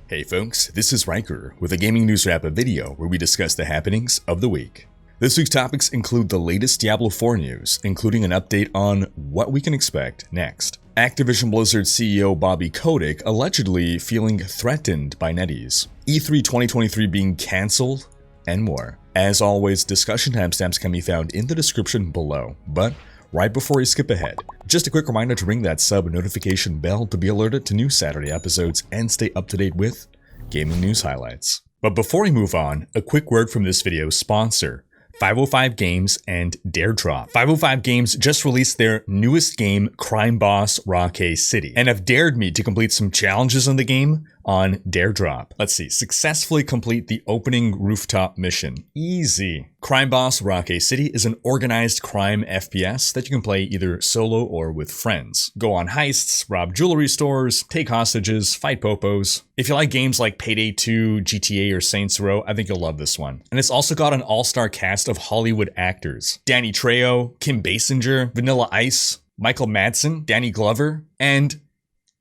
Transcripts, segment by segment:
Hey folks, this is Riker with a gaming news wrap-up video where we discuss the happenings of the week. This week's topics include the latest Diablo 4 news, including an update on what we can expect next. Activision Blizzard CEO Bobby Kotick allegedly feeling threatened by NetEase. E3 2023 being cancelled, and more. As always, discussion timestamps can be found in the description below, but right before you skip ahead, just a quick reminder to ring that sub notification bell to be alerted to new Saturday episodes and stay up to date with gaming news highlights. But before we move on, a quick word from this video's sponsor, 505 Games and Daredrop. 505 Games just released their newest game, Crime Boss Rocky City, and have dared me to complete some challenges in the game on Daredrop. Let's see, successfully complete the opening rooftop mission. Easy. Crime Boss Rocky City is an organized crime FPS that you can play either solo or with friends. Go on heists, rob jewelry stores, take hostages, fight popos. If you like games like Payday 2, GTA, or Saints Row, I think you'll love this one. And it's also got an all-star cast of Hollywood actors. Danny Trejo, Kim Basinger, Vanilla Ice, Michael Madsen, Danny Glover, and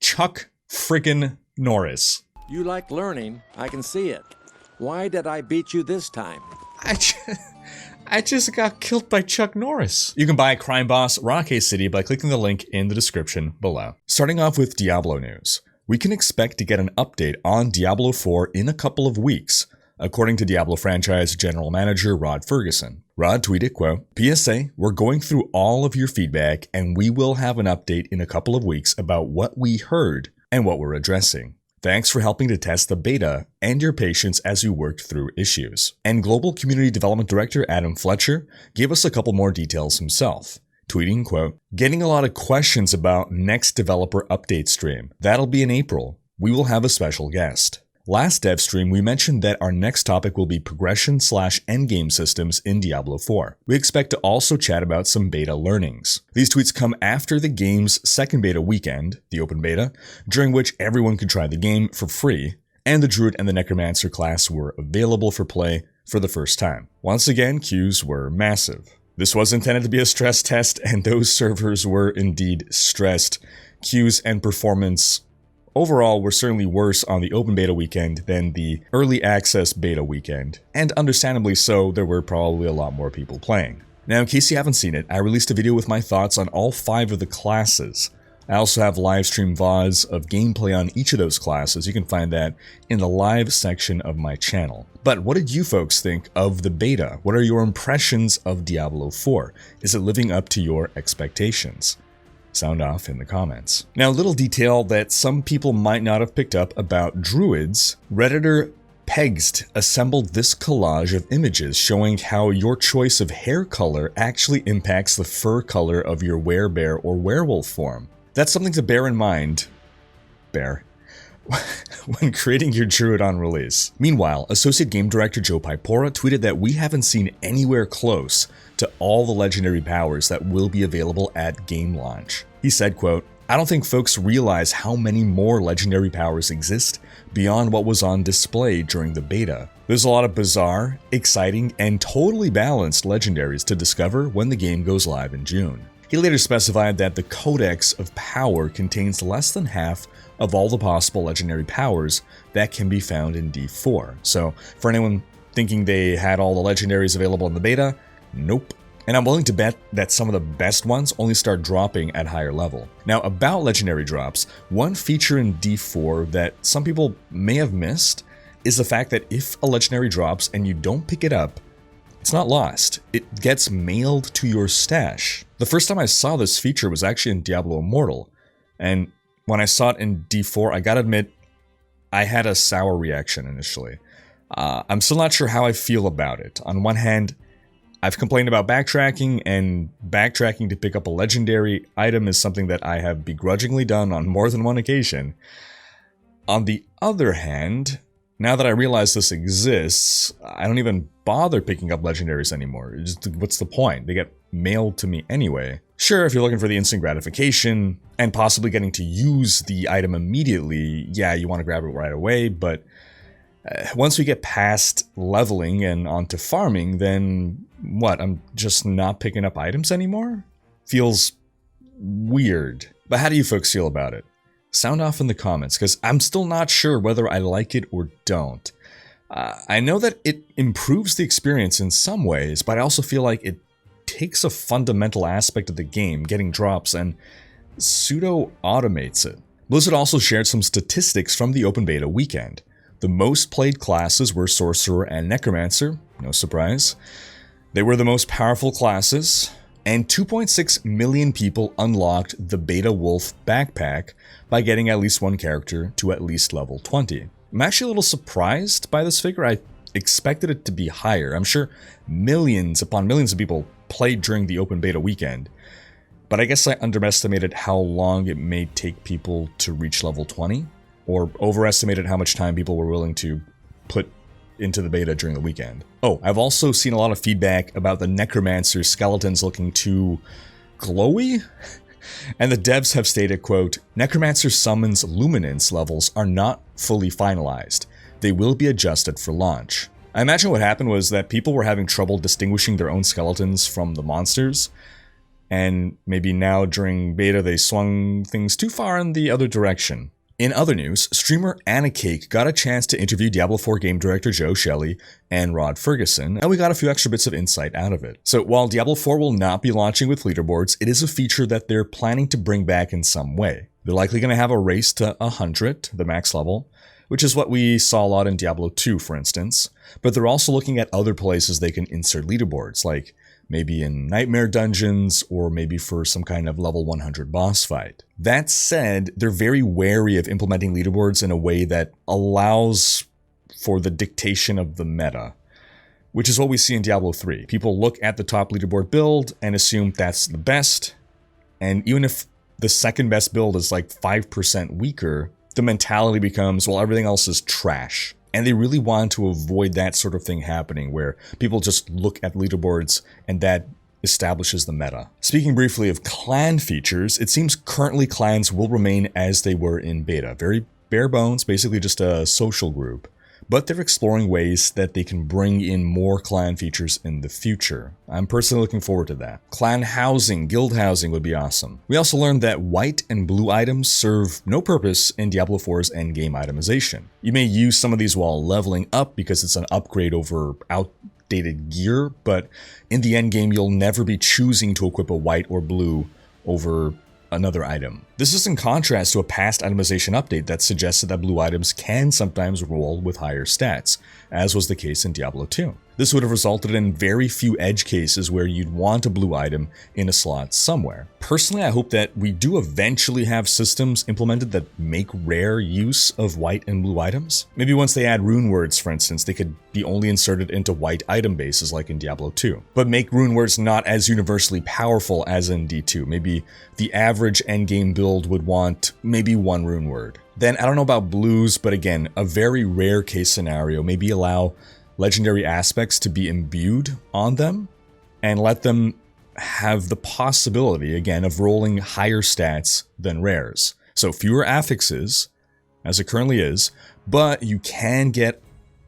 Chuck friggin' Norris. You like learning, I can see it. Why did I beat you this time? I just got killed by Chuck Norris. You can buy Crime Boss Rocky City by clicking the link in the description below. Starting off with Diablo news. We can expect to get an update on Diablo 4 in a couple of weeks, according to Diablo franchise general manager Rod Ferguson. Rod tweeted, quote, PSA, we're going through all of your feedback and we will have an update in a couple of weeks about what we heard and what we're addressing. Thanks for helping to test the beta and your patience as we worked through issues. And Global Community Development Director Adam Fletcher gave us a couple more details himself, tweeting, quote, getting a lot of questions about next developer update stream. That'll be in April. We will have a special guest. Last dev stream, we mentioned that our next topic will be progression/endgame systems in Diablo 4. We expect to also chat about some beta learnings. These tweets come after the game's second beta weekend, the open beta, during which everyone could try the game for free, and the druid and the necromancer class were available for play for the first time. Once again, queues were massive. This was intended to be a stress test, and those servers were indeed stressed. Queues and performance overall were certainly worse on the open beta weekend than the early access beta weekend, and understandably so, there were probably a lot more people playing. Now, in case you haven't seen it, I released a video with my thoughts on all 5 of the classes. I also have live stream VODs of gameplay on each of those classes. You can find that in the live section of my channel. But what did you folks think of the beta? What are your impressions of Diablo 4? Is it living up to your expectations? Sound off in the comments. Now, a little detail that some people might not have picked up about druids. Redditor Pegst assembled this collage of images showing how your choice of hair color actually impacts the fur color of your werebear or werewolf form. That's something to bear in mind, when creating your druid on release. Meanwhile, Associate Game Director Joe Pipora tweeted that we haven't seen anywhere close to all the legendary powers that will be available at game launch. He said, quote, I don't think folks realize how many more legendary powers exist beyond what was on display during the beta. There's a lot of bizarre, exciting, and totally balanced legendaries to discover when the game goes live in June. He later specified that the Codex of Power contains less than half of all the possible legendary powers that can be found in D4. So, for anyone thinking they had all the legendaries available in the beta, nope. And I'm willing to bet that some of the best ones only start dropping at higher level. Now, about legendary drops, one feature in D4 that some people may have missed is the fact that if a legendary drops and you don't pick it up, it's not lost. It gets mailed to your stash. The first time I saw this feature was actually in Diablo Immortal, and when I saw it in D4, I gotta admit, I had a sour reaction initially. I'm still not sure how I feel about it. On one hand, I've complained about backtracking, and backtracking to pick up a legendary item is something that I have begrudgingly done on more than one occasion. On the other hand, now that I realize this exists, I don't even bother picking up legendaries anymore. What's the point? They get mailed to me anyway. Sure, if you're looking for the instant gratification and possibly getting to use the item immediately, yeah, you want to grab it right away, but once we get past leveling and onto farming, then what? I'm just not picking up items anymore? Feels weird. But how do you folks feel about it? Sound off in the comments, because I'm still not sure whether I like it or don't. I know that it improves the experience in some ways, but I also feel like it takes a fundamental aspect of the game, getting drops, and pseudo-automates it. Blizzard also shared some statistics from the open beta weekend. The most played classes were Sorcerer and Necromancer, no surprise. They were the most powerful classes, and 2.6 million people unlocked the Beta Wolf backpack by getting at least one character to at least level 20. I'm actually a little surprised by this figure. I expected it to be higher. I'm sure millions upon millions of people played during the open beta weekend, but I guess I underestimated how long it may take people to reach level 20, or overestimated how much time people were willing to put into the beta during the weekend. Oh, I've also seen a lot of feedback about the Necromancer skeletons looking too glowy, and the devs have stated, quote, "Necromancer summons luminance levels are not fully finalized. They will be adjusted for launch." I imagine what happened was that people were having trouble distinguishing their own skeletons from the monsters, and maybe now during beta they swung things too far in the other direction. In other news, streamer Anna Cake got a chance to interview Diablo 4 game director Joe Shelley and Rod Ferguson, and we got a few extra bits of insight out of it. So while Diablo 4 will not be launching with leaderboards, it is a feature that they're planning to bring back in some way. They're likely going to have a race to 100, the max level, which is what we saw a lot in Diablo 2, for instance. But they're also looking at other places they can insert leaderboards, like maybe in nightmare dungeons, or maybe for some kind of level 100 boss fight. That said, they're very wary of implementing leaderboards in a way that allows for the dictation of the meta, which is what we see in Diablo 3. People look at the top leaderboard build and assume that's the best, and even if the second best build is like 5% weaker, the mentality becomes, well, everything else is trash. And they really want to avoid that sort of thing happening where people just look at leaderboards and that establishes the meta. Speaking briefly of clan features, it seems currently clans will remain as they were in beta. Very bare bones, basically just a social group. But they're exploring ways that they can bring in more clan features in the future. I'm personally looking forward to that. Clan housing, guild housing would be awesome. We also learned that white and blue items serve no purpose in Diablo 4's endgame itemization. You may use some of these while leveling up because it's an upgrade over outdated gear, but in the endgame you'll never be choosing to equip a white or blue over another item. This is in contrast to a past itemization update that suggested that blue items can sometimes roll with higher stats, as was the case in Diablo 2. This would have resulted in very few edge cases where you'd want a blue item in a slot somewhere. Personally, I hope that we do eventually have systems implemented that make rare use of white and blue items. Maybe once they add rune words, for instance, they could be only inserted into white item bases like in Diablo 2. But make rune words not as universally powerful as in D2. Maybe the average endgame build would want maybe one rune word. Then I don't know about blues, but again, a very rare case scenario, maybe allow legendary aspects to be imbued on them and let them have the possibility, again, of rolling higher stats than rares. So fewer affixes, as it currently is, but you can get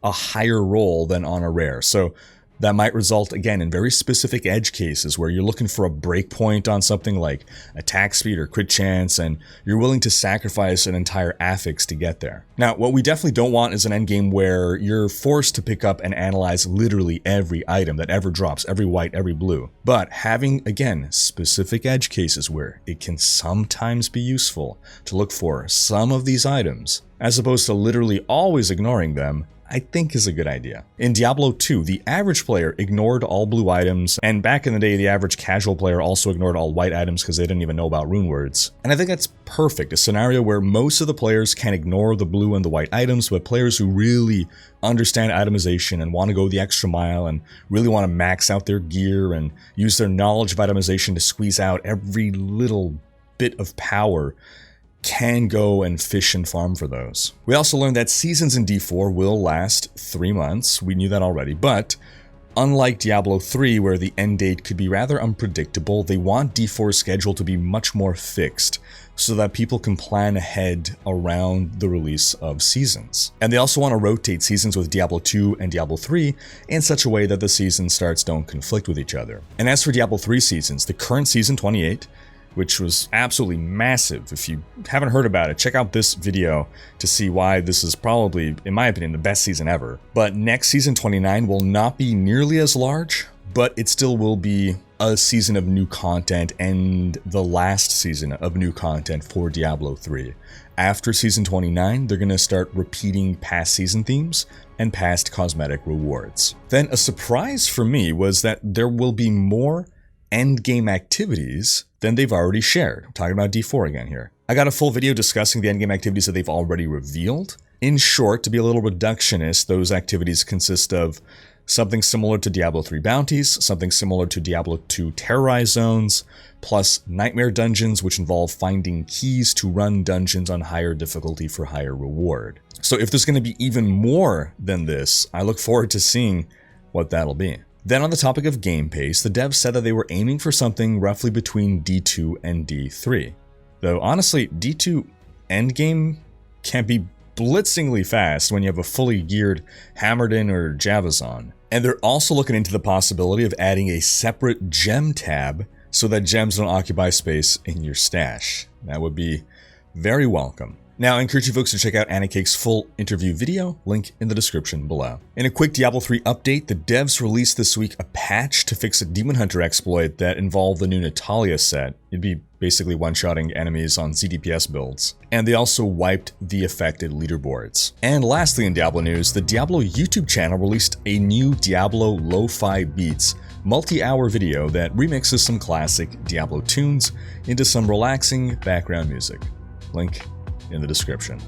a higher roll than on a rare. So that might result, again, in very specific edge cases where you're looking for a breakpoint on something like attack speed or crit chance, and you're willing to sacrifice an entire affix to get there. Now, what we definitely don't want is an endgame where you're forced to pick up and analyze literally every item that ever drops, every white, every blue. But having, again, specific edge cases where it can sometimes be useful to look for some of these items, as opposed to literally always ignoring them, I think is a good idea. In Diablo 2, the average player ignored all blue items, and back in the day, the average casual player also ignored all white items because they didn't even know about rune words. And I think that's perfect, a scenario where most of the players can ignore the blue and the white items, but players who really understand itemization and want to go the extra mile and really want to max out their gear and use their knowledge of itemization to squeeze out every little bit of power can go and fish and farm for those. We also learned that seasons in D4 will last 3 months. We knew that already, but unlike Diablo 3, where the end date could be rather unpredictable, they want D4's schedule to be much more fixed so that people can plan ahead around the release of seasons. And they also want to rotate seasons with Diablo 2 and Diablo 3 in such a way that the season starts don't conflict with each other. And as for Diablo 3 seasons, the current season 28 which was absolutely massive. If you haven't heard about it, check out this video to see why this is probably, in my opinion, the best season ever. But next season 29 will not be nearly as large, but it still will be a season of new content and the last season of new content for Diablo 3. After season 29, they're going to start repeating past season themes and past cosmetic rewards. Then a surprise for me was that there will be more endgame activities than they've already shared. I'm talking about D4 again here. I got a full video discussing the endgame activities that they've already revealed. In short, to be a little reductionist, those activities consist of something similar to Diablo 3 bounties, something similar to Diablo 2 terrorized zones, plus nightmare dungeons, which involve finding keys to run dungeons on higher difficulty for higher reward. So if there's going to be even more than this, I look forward to seeing what that'll be. Then on the topic of game pace, the devs said that they were aiming for something roughly between D2 and D3. Though honestly, D2 endgame can be blitzingly fast when you have a fully geared Hammerdin or Javazon. And they're also looking into the possibility of adding a separate gem tab so that gems don't occupy space in your stash. That would be very welcome. Now, I encourage you folks to check out Anacake's full interview video, link in the description below. In a quick Diablo 3 update, the devs released this week a patch to fix a Demon Hunter exploit that involved the new Natalia set. It'd be basically one-shotting enemies on ZDPS builds. And they also wiped the affected leaderboards. And lastly in Diablo news, the Diablo YouTube channel released a new Diablo LoFi Beats multi-hour video that remixes some classic Diablo tunes into some relaxing background music. Link in the description.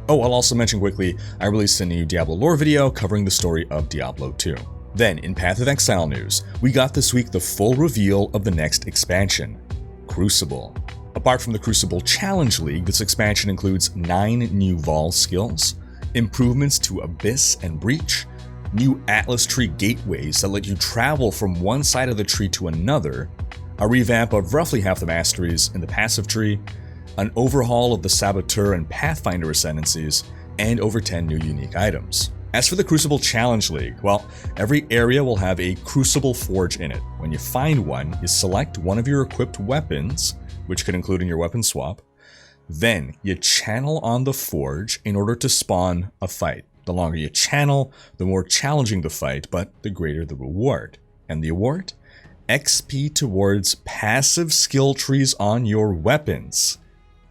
Oh, I'll also mention quickly, I released a new Diablo lore video covering the story of Diablo 2. Then, in Path of Exile news, we got this week the full reveal of the next expansion, Crucible. Apart from the Crucible Challenge League, this expansion includes 9 new Vol skills, improvements to Abyss and Breach, new Atlas Tree gateways that let you travel from one side of the tree to another, a revamp of roughly half the masteries in the passive tree, an overhaul of the Saboteur and Pathfinder ascendancies, and over 10 new unique items. As for the Crucible Challenge League, well, every area will have a Crucible Forge in it. When you find one, you select one of your equipped weapons, which could include in your weapon swap. Then, you channel on the Forge in order to spawn a fight. The longer you channel, the more challenging the fight, but the greater the reward. And the award? XP towards passive skill trees on your weapons,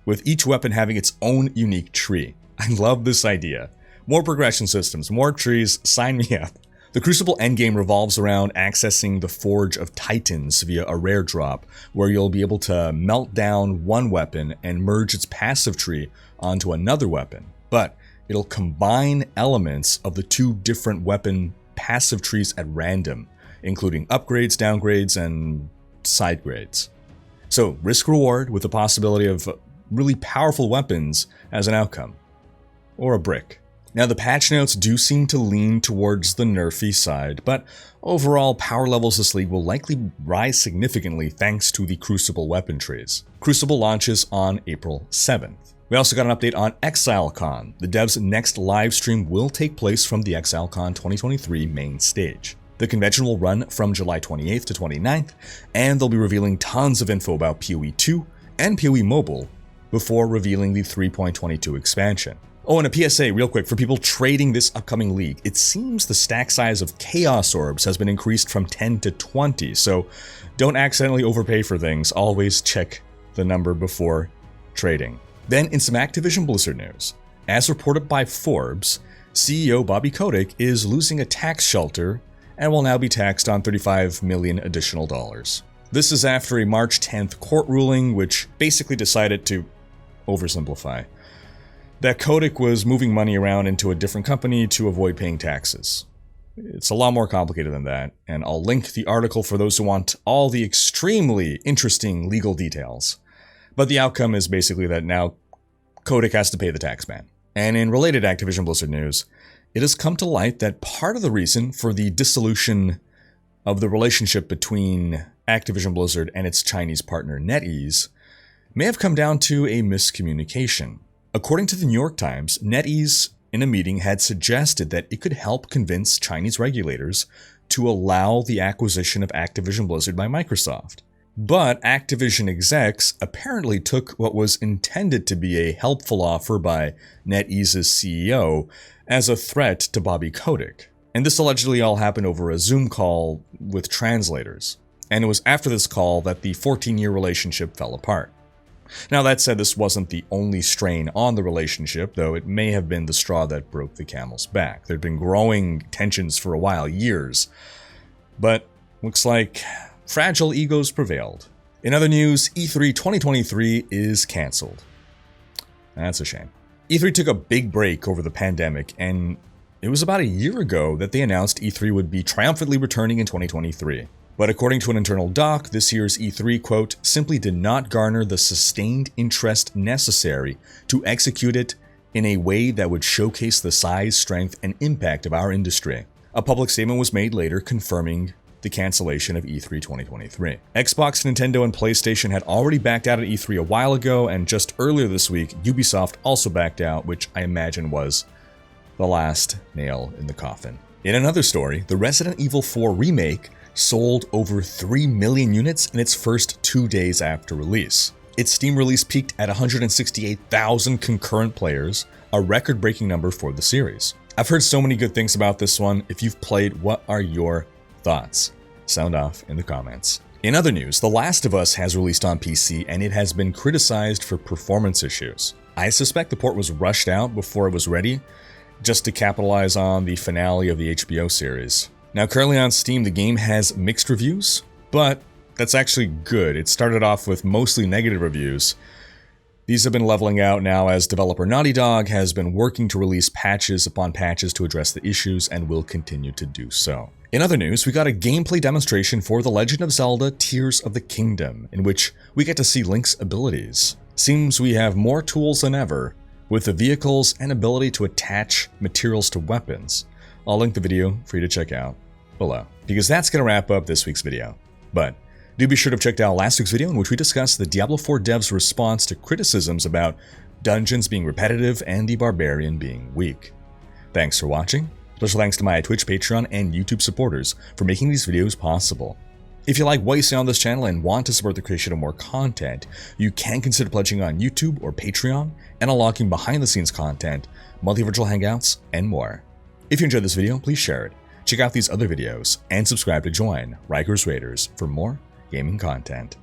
with each weapon having its own unique tree. I love this idea. More progression systems, more trees, sign me up. The Crucible endgame revolves around accessing the Forge of Titans via a rare drop, where you'll be able to melt down one weapon and merge its passive tree onto another weapon. But it'll combine elements of the 2 different weapon passive trees at random, including upgrades, downgrades, and side grades. So risk reward with the possibility of really powerful weapons as an outcome. Or a brick. Now the patch notes do seem to lean towards the nerfy side, but overall power levels this league will likely rise significantly thanks to the Crucible weapon trees. Crucible launches on April 7th. We also got an update on ExileCon. The devs' next live stream will take place from the ExileCon 2023 main stage. The convention will run from July 28th to 29th, and they'll be revealing tons of info about PoE 2 and PoE Mobile before revealing the 3.22 expansion. Oh, and a PSA real quick for people trading this upcoming league. It seems the stack size of Chaos Orbs has been increased from 10 to 20, so don't accidentally overpay for things. Always check the number before trading. Then in some Activision Blizzard news, as reported by Forbes, CEO Bobby Kotick is losing a tax shelter and will now be taxed on $35 million additional dollars. This is after a March 10th court ruling which basically decided to oversimplify that Kotick was moving money around into a different company to avoid paying taxes. It's a lot more complicated than that, and I'll link the article for those who want all the extremely interesting legal details. But the outcome is basically that now Kotick has to pay the tax man. And in related Activision Blizzard news, it has come to light that part of the reason for the dissolution of the relationship between Activision Blizzard and its Chinese partner NetEase may have come down to a miscommunication. According to the New York Times, NetEase in a meeting had suggested that it could help convince Chinese regulators to allow the acquisition of Activision Blizzard by Microsoft. But Activision execs apparently took what was intended to be a helpful offer by NetEase's CEO as a threat to Bobby Kotick. And this allegedly all happened over a Zoom call with translators. And it was after this call that the 14-year relationship fell apart. Now, that said, this wasn't the only strain on the relationship, though it may have been the straw that broke the camel's back. There'd been growing tensions for a while, years. But looks like fragile egos prevailed. In other news, E3 2023 is cancelled. That's a shame. E3 took a big break over the pandemic, and it was about a year ago that they announced E3 would be triumphantly returning in 2023. But according to an internal doc, this year's E3, quote, simply did not garner the sustained interest necessary to execute it in a way that would showcase the size, strength, and impact of our industry. A public statement was made later confirming the cancellation of E3 2023. Xbox, Nintendo, and PlayStation had already backed out at E3 a while ago, and just earlier this week, Ubisoft also backed out, which I imagine was the last nail in the coffin. In another story, the Resident Evil 4 remake sold over 3 million units in its first 2 days after release. Its Steam release peaked at 168,000 concurrent players, a record-breaking number for the series. I've heard so many good things about this one. If you've played, what are your thoughts? Sound off in the comments. In other news, The Last of Us has released on PC, and it has been criticized for performance issues. I suspect the port was rushed out before it was ready, just to capitalize on the finale of the HBO series. Now, currently on Steam, the game has mixed reviews, but that's actually good. It started off with mostly negative reviews. These have been leveling out now as developer Naughty Dog has been working to release patches upon patches to address the issues and will continue to do so. In other news, we got a gameplay demonstration for The Legend of Zelda Tears of the Kingdom, in which we get to see Link's abilities. Seems we have more tools than ever, with the vehicles and ability to attach materials to weapons. I'll link the video for you to check out below, because that's going to wrap up this week's video. But do be sure to check out last week's video in which we discussed the Diablo 4 devs' response to criticisms about dungeons being repetitive and the barbarian being weak. Thanks for watching. Special thanks to my Twitch, Patreon, and YouTube supporters for making these videos possible. If you like what you see on this channel and want to support the creation of more content, you can consider pledging on YouTube or Patreon and unlocking behind-the-scenes content, monthly virtual hangouts, and more. If you enjoyed this video, please share it. Check out these other videos and subscribe to join Riker's Raiders for more gaming content.